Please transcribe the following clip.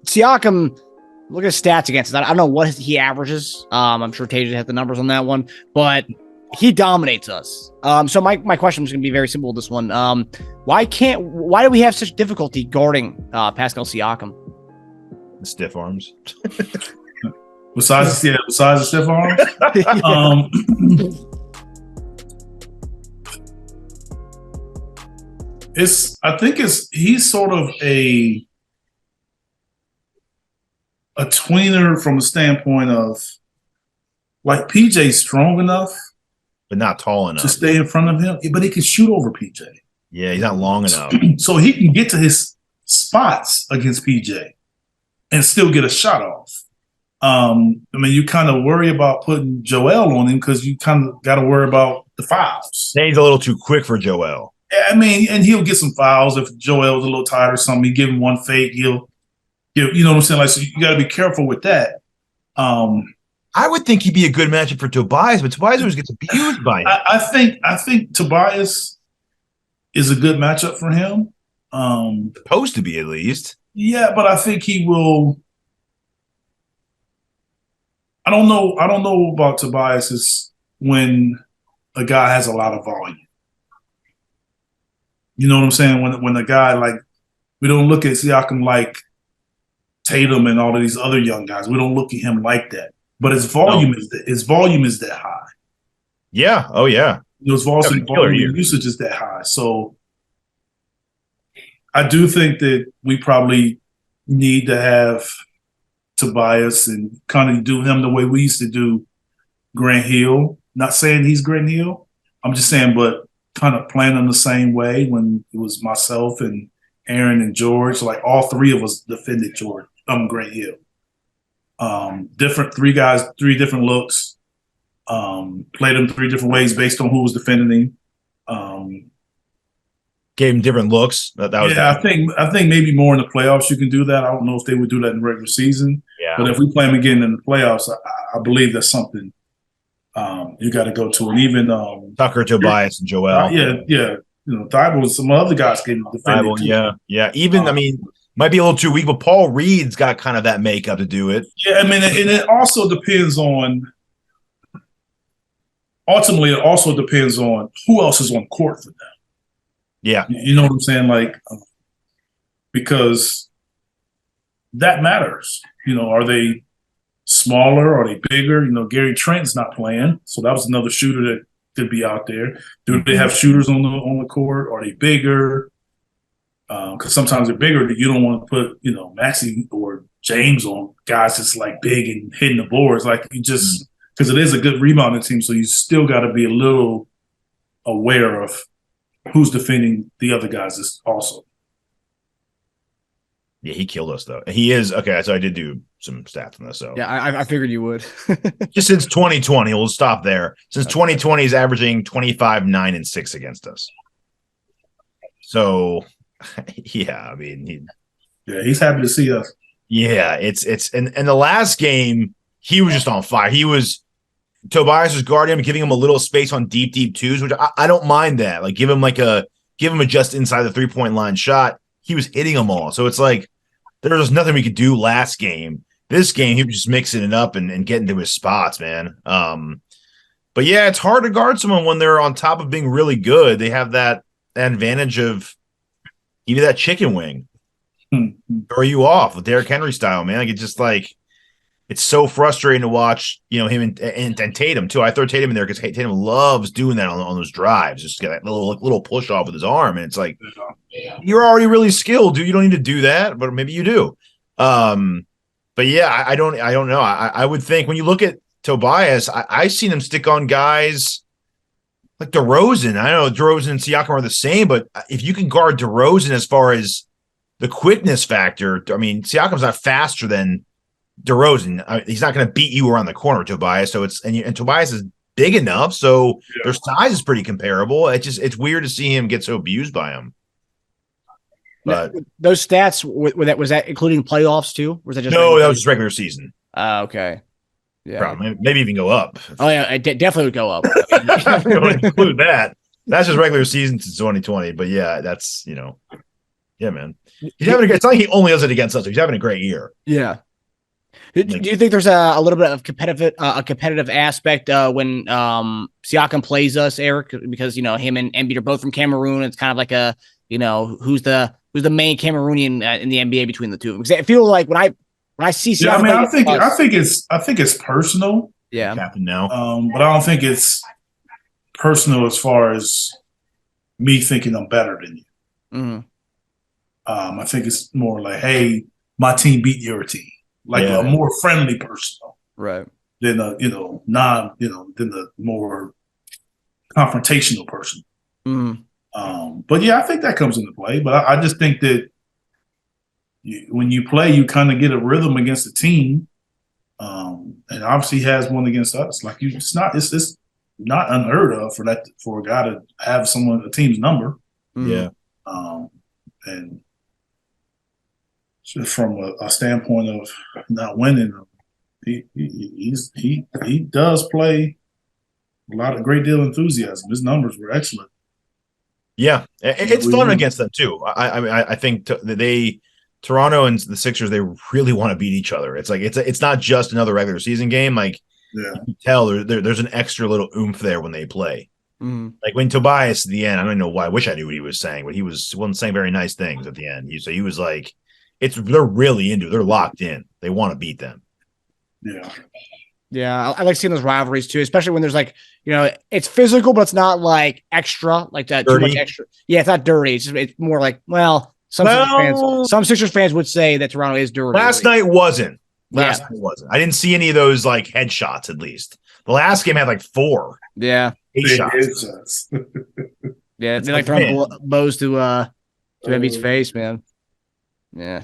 Siakam, look at his stats against us. I don't know what he averages. I'm sure Teja has the numbers on that one, but he dominates us. So my question is going to be very simple with this one. Why do we have such difficulty guarding Pascal Siakam? Stiff arms. Besides the stiff arms. He's sort of a tweener from the standpoint of like PJ's strong enough, but not tall enough to stay in front of him. But he can shoot over PJ. Yeah, he's not long enough, so he can get to his spots against PJ and still get a shot off. You kind of worry about putting Joel on him because you kind of got to worry about the fouls. He's a little too quick for Joel. And he'll get some fouls if Joel's a little tired or something. You give him one fake, you know what I'm saying? Like, so you got to be careful with that. I would think he'd be a good matchup for Tobias, but Tobias always gets abused by him. I think Tobias is a good matchup for him. Supposed to be, at least. Yeah, but I think he will. I don't know about Tobias when a guy has a lot of volume. You know what I'm saying? When a guy like, we don't look at Siakam like Tatum and all of these other young guys. We don't look at him like that. But his volume is that high. Yeah. Oh yeah. His volume usage is that high. So I do think that we probably need to have Tobias and kind of do him the way we used to do Grant Hill. Not saying he's Grant Hill. I'm just saying, but kind of playing in the same way when it was myself and Aaron and George. Like all three of us defended Grant Hill. Three guys, three different looks. Played him three different ways based on who was defending him. Gave him different looks. I think maybe more in the playoffs you can do that. I don't know if they would do that in the regular season. Yeah. But if we play them again in the playoffs, I believe that's something you got to go to. And even Tucker, Tobias, and Joel. Yeah. Thybulle and some other guys can defend it. Yeah. Even, might be a little too weak, but Paul Reed's got kind of that makeup to do it. Yeah, and it also depends on – ultimately, it also depends on who else is on court for them. Yeah. You know what I'm saying? Like, because that matters. Are they smaller? Are they bigger? Gary Trent's not playing, so that was another shooter that could be out there. Do they have shooters on the court? Are they bigger? Because sometimes they're bigger. You don't want to put, Maxey or James on guys that's like big and hitting the boards. Like you just because it is a good rebounding team, so you still got to be a little aware of who's defending the other guys also. Yeah, he killed us though. He is okay. So I did do some stats on this. So yeah, I figured you would. Just since 2020, we'll stop there. Since 2020, he's averaging 25, 9, and 6 against us. So, yeah, he's happy to see us. Yeah, it's and the last game he was just on fire. Tobias was guarding him, giving him a little space on deep twos, which I don't mind that. Like give him a just inside the 3-point line shot. He was hitting them all. So it's like there was nothing we could do last game. This game, he was just mixing it up and getting to his spots, man. But yeah, it's hard to guard someone when they're on top of being really good. They have that advantage of give you that chicken wing. Throw you off with Derrick Henry style, man. Like it's just like it's so frustrating to watch, him and Tatum too. I throw Tatum in there because Tatum loves doing that on those drives. Just get that little push off with his arm, and it's like you're already really skilled, dude. You don't need to do that, but maybe you do. But yeah, I don't know. I would think when you look at Tobias, I've seen him stick on guys like DeRozan. I know DeRozan and Siakam are the same, but if you can guard DeRozan as far as the quickness factor, Siakam's not faster than DeRozan. He's not going to beat you around the corner, Tobias. So and Tobias is big enough, so their size is pretty comparable. It's weird to see him get so abused by him. But those stats was that including playoffs too? Or was that just that was just regular season? Okay. Yeah. Probably, maybe even go up. Oh yeah, it definitely would go up. Don't include that. That's just regular season since 2020. But yeah, that's Yeah, man. It's not like he only does it against us. He's having a great year. Yeah. Do you think there's a little bit of competitive aspect when Siakam plays us, Eric? Because him and Embiid are both from Cameroon. It's kind of like a who's the main Cameroonian in the NBA between the two? Because I feel like when I see Siakam, yeah, I mean, I think it's personal. Yeah, happened now. But I don't think it's personal as far as me thinking I'm better than you. Mm-hmm. I think it's more like, hey, my team beat your team. Like a more friendly person, right? Than than the more confrontational person. Mm-hmm. But yeah, I think that comes into play. But I just think that when you play, you kind of get a rhythm against the team, and obviously he has one against us. Like it's not unheard of for a guy to have a team's number. Yeah, and just from a standpoint of not winning, he does play a great deal of enthusiasm. His numbers were excellent. Yeah, it's fun against them too. I think Toronto and the Sixers, they really want to beat each other. It's like it's not just another regular season game. Like you can tell there's an extra little oomph there when they play. Mm-hmm. Like when Tobias at the end, I don't know why. I wish I knew what he was saying, but he wasn't saying very nice things at the end. He was like, they're really into it. They're locked in. They want to beat them. Yeah. Yeah, I like seeing those rivalries too, especially when there's like, it's physical, but it's not like extra, like that dirty. Too much extra. Yeah, it's not dirty. It's more like, some Sixers fans would say that Toronto is dirty. Last night wasn't. I didn't see any of those like headshots. At least the last game had like 4. Yeah, 8 shots. Yeah, they like throwing bows to Embiid's face, man. Yeah.